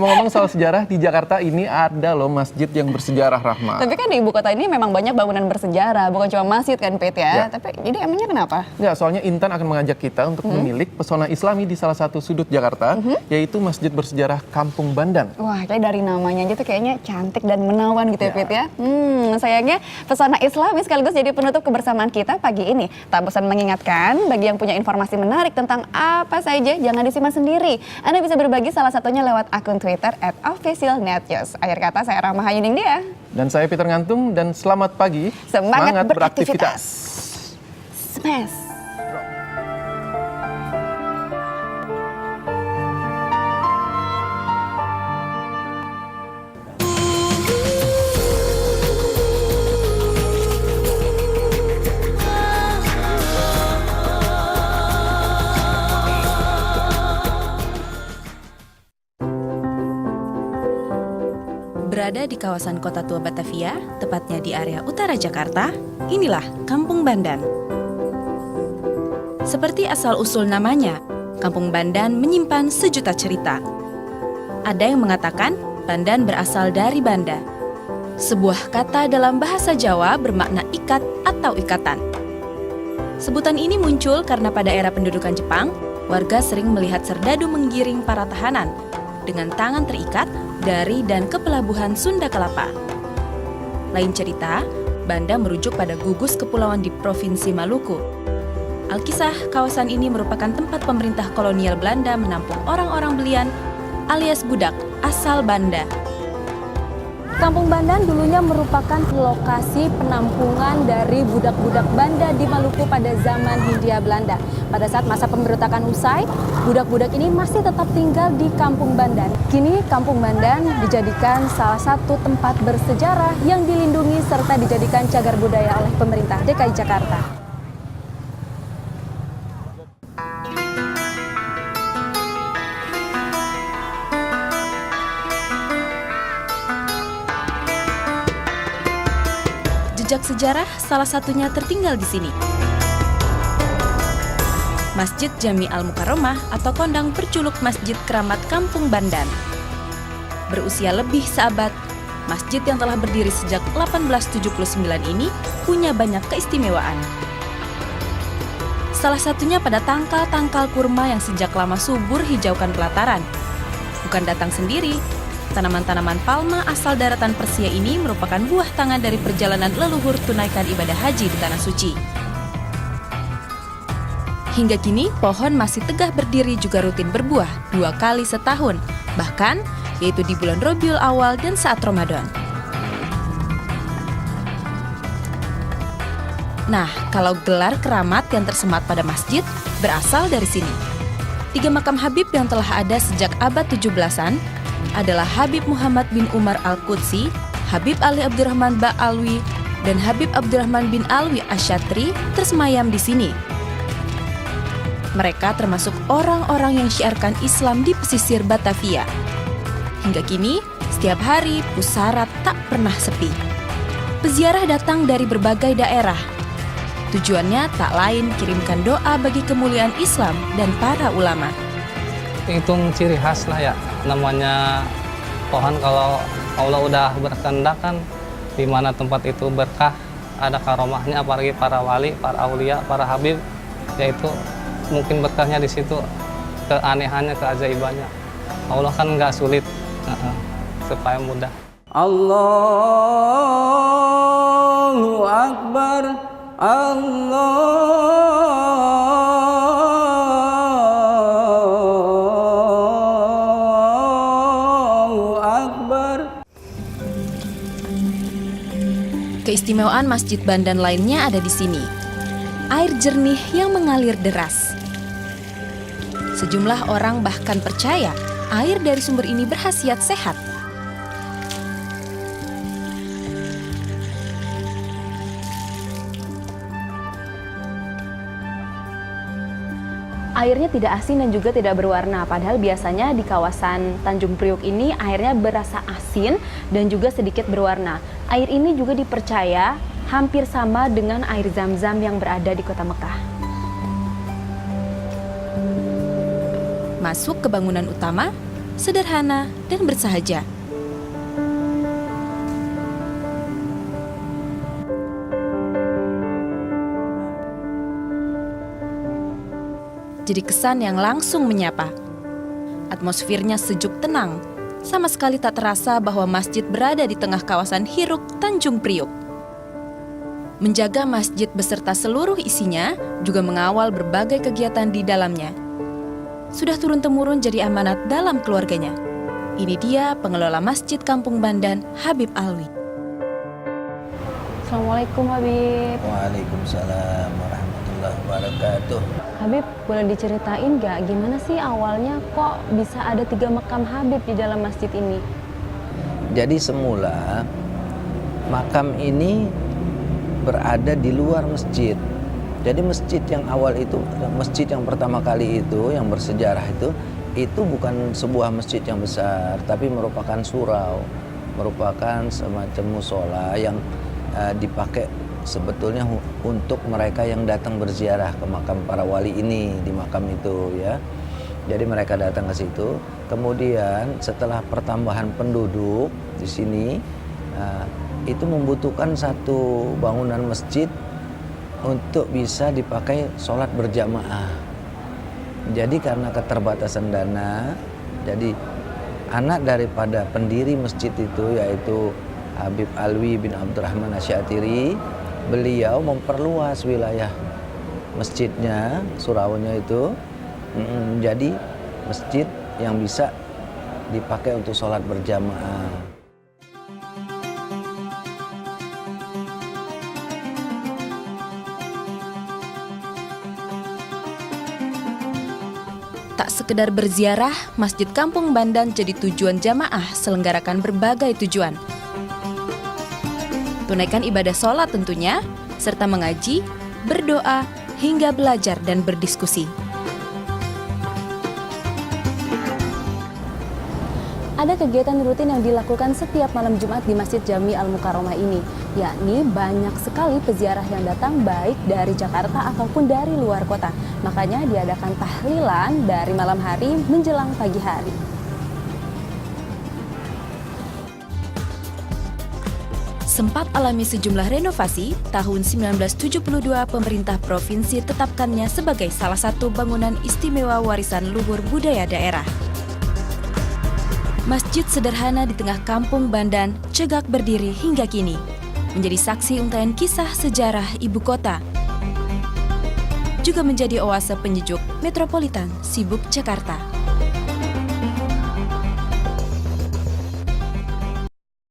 Ngomong-ngomong soal sejarah, di Jakarta ini ada loh masjid yang bersejarah, Rahma. Tapi kan di ibu kota ini memang banyak bangunan bersejarah, bukan cuma masjid kan, Pit ya. Tapi jadi emangnya kenapa? Ya, soalnya Intan akan mengajak kita untuk menilik pesona Islami di salah satu sudut Jakarta, yaitu Masjid Bersejarah Kampung Bandan. Wah, kayak dari namanya aja tuh kayaknya cantik dan menawan gitu ya, Pit ya. Sayangnya pesona Islami sekaligus jadi penutup kebersamaan kita pagi ini. Tak bosan mengingatkan, bagi yang punya informasi menarik tentang apa saja, jangan disimpan sendiri. Anda bisa berbagi salah satunya lewat akun Twitter @officialnetnews. Akhir kata, saya Rahma Hayuning dia. Dan saya Peter Ngantung, dan selamat pagi. Semangat beraktivitas. Smash. Berada di kawasan Kota Tua Batavia, tepatnya di area utara Jakarta, inilah Kampung Bandan. Seperti asal-usul namanya, Kampung Bandan menyimpan sejuta cerita. Ada yang mengatakan Bandan berasal dari banda, sebuah kata dalam bahasa Jawa bermakna ikat atau ikatan. Sebutan ini muncul karena pada era pendudukan Jepang, warga sering melihat serdadu menggiring para tahanan dengan tangan terikat dari dan ke pelabuhan Sunda Kelapa. Lain cerita, Banda merujuk pada gugus kepulauan di Provinsi Maluku. Alkisah, kawasan ini merupakan tempat pemerintah kolonial Belanda menampung orang-orang belian alias budak asal Banda. Kampung Bandan dulunya merupakan lokasi penampungan dari budak-budak Banda di Maluku pada zaman Hindia Belanda. Pada saat masa pemberontakan usai, budak-budak ini masih tetap tinggal di Kampung Bandan. Kini Kampung Bandan dijadikan salah satu tempat bersejarah yang dilindungi serta dijadikan cagar budaya oleh pemerintah DKI Jakarta. Jejak sejarah salah satunya tertinggal di sini. Masjid Jami Al-Mukarramah atau kondang berjuluk Masjid Keramat Kampung Bandan. Berusia lebih seabad, masjid yang telah berdiri sejak 1879 ini punya banyak keistimewaan. Salah satunya pada tangkal-tangkal kurma yang sejak lama subur hijaukan pelataran. Bukan datang sendiri, tanaman-tanaman palma asal daratan Persia ini merupakan buah tangan dari perjalanan leluhur tunaikan ibadah haji di Tanah Suci. Hingga kini, pohon masih tegah berdiri juga rutin berbuah 2 kali setahun, bahkan yaitu di bulan Rabiul Awal dan saat Ramadan. Nah, kalau gelar keramat yang tersemat pada masjid berasal dari sini. 3 makam Habib yang telah ada sejak abad 17-an adalah Habib Muhammad bin Umar Al-Qudsi, Habib Ali Abdurrahman Ba'alwi, dan Habib Abdurrahman bin Alwi Asyatri tersemayam di sini. Mereka termasuk orang-orang yang syiarkan Islam di pesisir Batavia. Hingga kini, setiap hari pusara tak pernah sepi. Peziarah datang dari berbagai daerah. Tujuannya tak lain kirimkan doa bagi kemuliaan Islam dan para ulama. Hitung ciri khas lah ya, namanya pohon kalau Allah udah berkehendak kan di mana tempat itu berkah, ada karomahnya, apalagi para wali, para aulia, para habib, yaitu mungkin berkahnya di situ, keanehannya, keajaibannya. Allah kan nggak sulit, supaya mudah. Allahu Akbar, Allahu Akbar. Keistimewaan Masjid Bandan lainnya ada di sini. Air jernih yang mengalir deras. Sejumlah orang bahkan percaya air dari sumber ini berkhasiat sehat. Airnya tidak asin dan juga tidak berwarna, padahal biasanya di kawasan Tanjung Priuk ini airnya berasa asin dan juga sedikit berwarna. Air ini juga dipercaya hampir sama dengan air Zam-Zam yang berada di kota Mekah. Masuk ke bangunan utama, sederhana, dan bersahaja. Jadi kesan yang langsung menyapa. Atmosfernya sejuk tenang, sama sekali tak terasa bahwa masjid berada di tengah kawasan hiruk Tanjung Priuk. Menjaga masjid beserta seluruh isinya juga mengawal berbagai kegiatan di dalamnya. Sudah turun-temurun jadi amanat dalam keluarganya. Ini dia pengelola Masjid Kampung Bandan, Habib Alwi. Assalamualaikum Habib. Waalaikumsalam warahmatullahi wabarakatuh. Habib, boleh diceritain nggak gimana sih awalnya kok bisa ada 3 makam Habib di dalam masjid ini? Jadi semula makam ini berada di luar masjid. Jadi masjid yang awal itu, masjid yang pertama kali itu, yang bersejarah itu bukan sebuah masjid yang besar, tapi merupakan surau, merupakan semacam musola yang dipakai sebetulnya untuk mereka yang datang berziarah ke makam para wali ini, di makam itu ya. Jadi mereka datang ke situ. Kemudian setelah pertambahan penduduk di sini, itu membutuhkan satu bangunan masjid untuk bisa dipakai sholat berjamaah. Jadi karena keterbatasan dana, jadi anak daripada pendiri masjid itu yaitu Habib Alwi bin Abdurrahman Asy'atiri, beliau memperluas wilayah masjidnya, suraunya itu menjadi masjid yang bisa dipakai untuk sholat berjamaah. Tak sekedar berziarah, Masjid Kampung Bandan jadi tujuan jamaah selenggarakan berbagai tujuan. Tunaikan ibadah sholat tentunya, serta mengaji, berdoa, hingga belajar dan berdiskusi. Ada kegiatan rutin yang dilakukan setiap malam Jumat di Masjid Jami Al-Mukarromah ini, yakni banyak sekali peziarah yang datang baik dari Jakarta ataupun dari luar kota. Makanya diadakan tahlilan dari malam hari menjelang pagi hari. Sempat alami sejumlah renovasi, tahun 1972 pemerintah provinsi tetapkannya sebagai salah satu bangunan istimewa warisan luhur budaya daerah. Masjid sederhana di tengah Kampung Bandan cegak berdiri hingga kini, menjadi saksi untaian kisah sejarah ibu kota. Juga menjadi oase penyejuk metropolitan sibuk Jakarta.